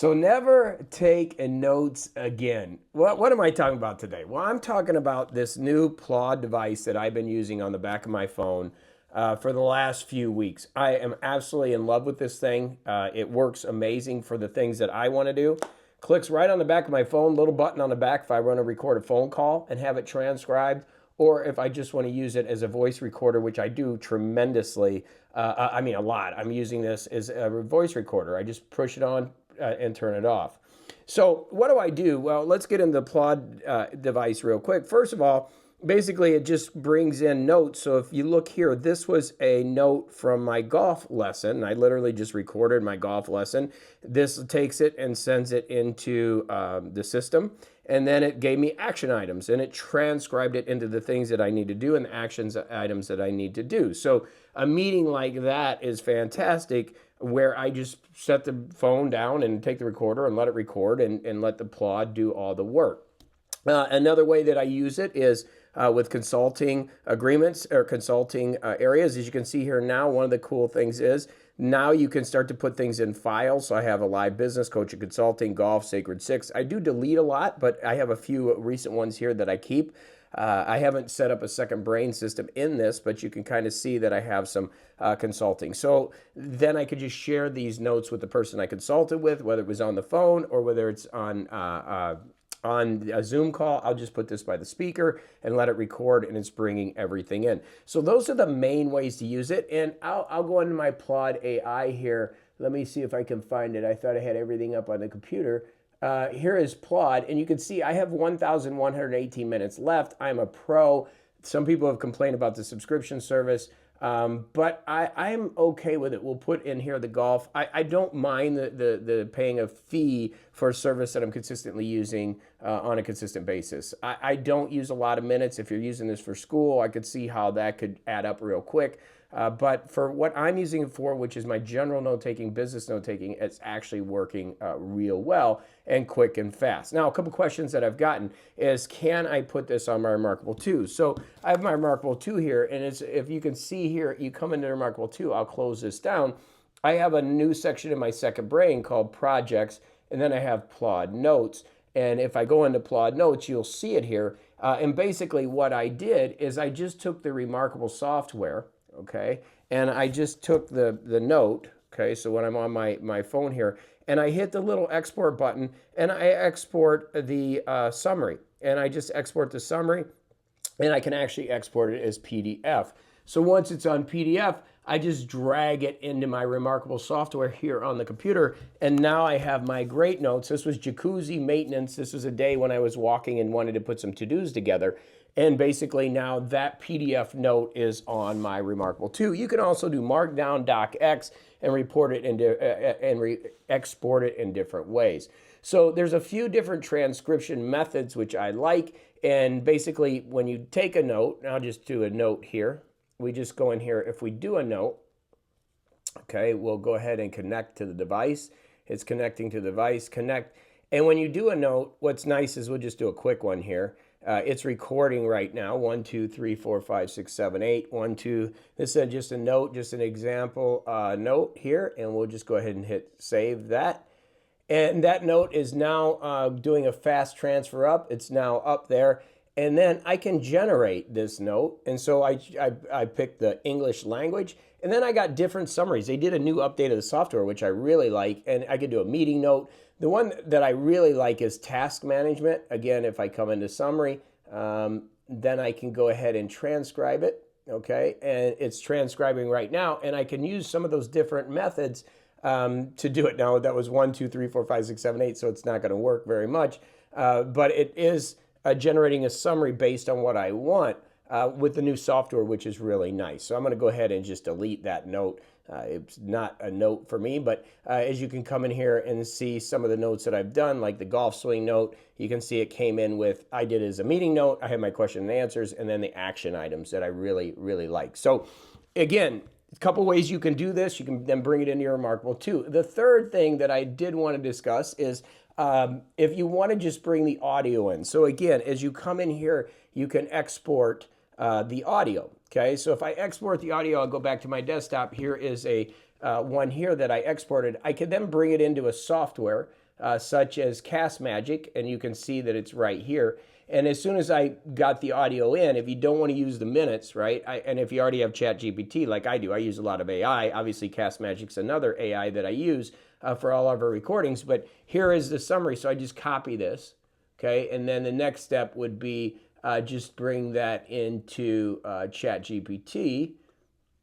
So never take notes again. What am I talking about today? Well, I'm talking about this new PLAUD device that I've been using on the back of my phone for the last few weeks. I am absolutely in love with this thing. It works amazing for the things that I want to do. Clicks right on the back of my phone, little button on the back if I want to record a phone call and have it transcribed, or if I just want to use it as a voice recorder, which I do tremendously. I mean, a lot. I'm using this as a voice recorder. I just push it on and turn it off. So what do I do? Well, let's get into the PLAUD device real quick. First of all, basically it just brings in notes. So if you look here, this was a note from my golf lesson. I literally just recorded my golf lesson. This takes it and sends it into the system. And then it gave me action items, and it transcribed it into the things that I need to do and the actions items that I need to do. So a meeting like that is fantastic, where I just set the phone down and take the recorder and let it record and let the PLAUD do all the work. Another way that I use it is with consulting agreements or consulting areas. As you can see here now, one of the cool things is now you can start to put things in files. So I have a live business, coaching, consulting, golf, sacred six. I do delete a lot, but I have a few recent ones here that I keep. I haven't set up a second brain system in this, but you can kind of see that I have some consulting. So then I could just share these notes with the person I consulted with, whether it was on the phone or whether it's on a Zoom call. I'll just put this by the speaker and let it record, and it's bringing everything in. So those are the main ways to use it. And I'll go into my PLAUD AI here. Let me see if I can find it. I thought I had everything up on the computer. Here is PLAUD, and you can see I have 1,118 minutes left. I'm a pro. Some people have complained about the subscription service, but I'm okay with it. We'll put in here the golf. I don't mind the paying a fee for a service that I'm consistently using on a consistent basis. I don't use a lot of minutes. If you're using this for school, I could see how that could add up real quick. But for what I'm using it for, which is my general note-taking, business note-taking, it's actually working real well and quick and fast. Now, a couple questions that I've gotten is, can I put this on my Remarkable 2? So I have my Remarkable 2 here, and if you can see here, you come into Remarkable 2, I'll close this down. I have a new section in my second brain called Projects, and then I have PLAUD Notes. And if I go into PLAUD Notes, you'll see it here. And basically what I did is I just took the Remarkable software, okay, and I just took the note, okay, so when I'm on my phone here, and I hit the little export button, and I export the summary, and I just export the summary, and I can actually export it as PDF. So once it's on PDF, I just drag it into my Remarkable software here on the computer, and now I have my great notes. This was jacuzzi maintenance. This was a day when I was walking and wanted to put some to-dos together. And basically now that PDF note is on my Remarkable 2. You can also do Markdown, DocX, and report it into export it in different ways. So there's a few different transcription methods which I like. And basically when you take a note, and I'll just do a note here. We just go in here. If we do a note, okay, we'll go ahead and connect to the device. It's connecting to the device, connect. And when you do a note, what's nice is we'll just do a quick one here. It's recording right now. 1, 2, 3, 4, 5, 6, 7, 8. 1, 2. This is just a note, just an example note here. And we'll just go ahead and hit save that. And that note is now doing a fast transfer up. It's now up there. And then I can generate this note. And so I picked the English language. And then I got different summaries. They did a new update of the software, which I really like. And I could do a meeting note. The one that I really like is task management. Again, if I come into summary, then I can go ahead and transcribe it. Okay, and it's transcribing right now. And I can use some of those different methods to do it. Now, that was 1, 2, 3, 4, 5, 6, 7, 8. So it's not going to work very much. But it is generating a summary based on what I want with the new software, which is really nice. So I'm going to go ahead and just delete that note. It's not a note for me, but as you can come in here and see some of the notes that I've done, like the golf swing note, you can see it came in with, I did it as a meeting note, I had my question and answers, and then the action items that I really, really like. So again, a couple ways you can do this. You can then bring it into your Remarkable 2. The third thing that I did want to discuss is if you want to just bring the audio in. So again, as you come in here, you can export the audio. Okay, so if I export the audio, I'll go back to my desktop. Here is a one here that I exported. I can then bring it into a software. such as Cast Magic, and you can see that it's right here. And as soon as I got the audio in, if you don't want to use the minutes, right, and if you already have ChatGPT like I do, I use a lot of AI. Obviously, Cast Magic's another AI that I use for all of our recordings. But here is the summary. So I just copy this, okay? And then the next step would be just bring that into ChatGPT.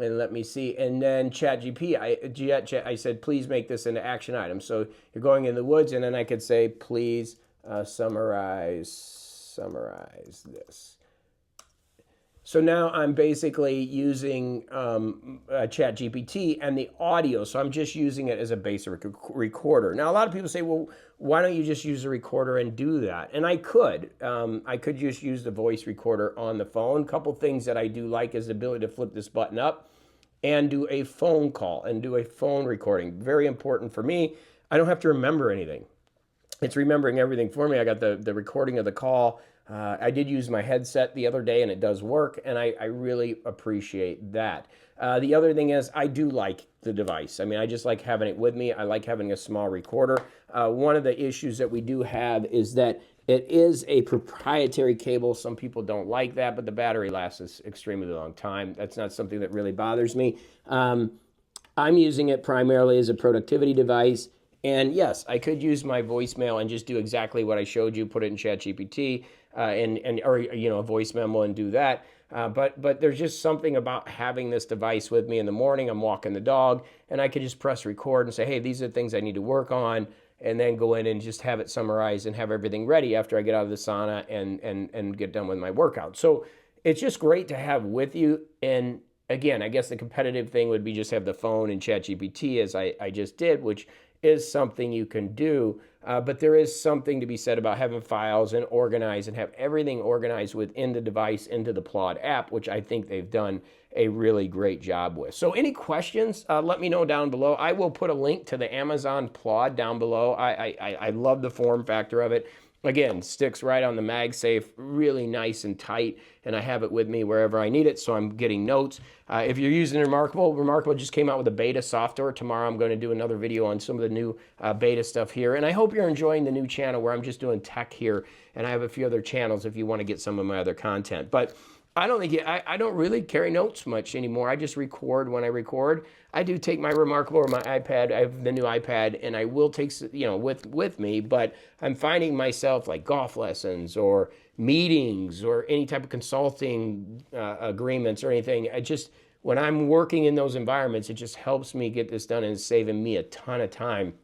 And let me see. And then ChatGPT, I said, please make this an action item. So you're going in the woods, and then I could say, please summarize this. So now I'm basically using ChatGPT and the audio. So I'm just using it as a basic recorder. Now, a lot of people say, well, why don't you just use a recorder and do that? And I could. I could just use the voice recorder on the phone. A couple things that I do like is the ability to flip this button up and do a phone call and do a phone recording. Very important for me. I don't have to remember anything. It's remembering everything for me. I got the recording of the call. I did use my headset the other day, and it does work, and I really appreciate that. The other thing is I do like the device. I mean, I just like having it with me. I like having a small recorder. One of the issues that we do have is that it is a proprietary cable. Some people don't like that, but the battery lasts an extremely long time. That's not something that really bothers me. I'm using it primarily as a productivity device. And yes, I could use my voicemail and just do exactly what I showed you, put it in ChatGPT or a voice memo and do that. But there's just something about having this device with me in the morning. I'm walking the dog, and I could just press record and say, hey, these are the things I need to work on, and then go in and just have it summarized and have everything ready after I get out of the sauna and get done with my workout. So it's just great to have with you. And again, I guess the competitive thing would be just have the phone and ChatGPT as I just did, which is something you can do, but there is something to be said about having files and organize and have everything organized within the device into the PLAUD app, which I think they've done a really great job with. So any questions, let me know down below. I will put a link to the Amazon PLAUD down below. I love the form factor of it. Again, sticks right on the MagSafe, really nice and tight, and I have it with me wherever I need it, so I'm getting notes. If you're using Remarkable just came out with a beta software. Tomorrow I'm going to do another video on some of the new beta stuff here, and I hope you're enjoying the new channel where I'm just doing tech here, and I have a few other channels if you want to get some of my other content. But I don't really carry notes much anymore. I just record when I record. I do take my Remarkable or my iPad. I have the new iPad, and I will take with me. But I'm finding myself like golf lessons or meetings or any type of consulting agreements or anything. When I'm working in those environments, it just helps me get this done and it's saving me a ton of time.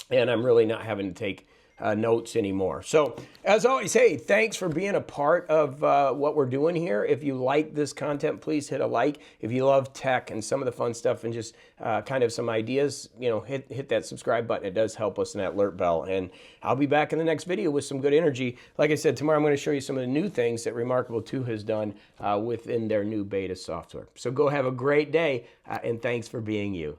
And I'm really not having to take notes anymore. So as always, hey, thanks for being a part of what we're doing here. If you like this content, please hit a like. If you love tech and some of the fun stuff and just kind of some ideas, hit that subscribe button. It does help us in that alert bell. And I'll be back in the next video with some good energy. Like I said, tomorrow I'm going to show you some of the new things that Remarkable 2 has done within their new beta software. So go have a great day, and thanks for being you.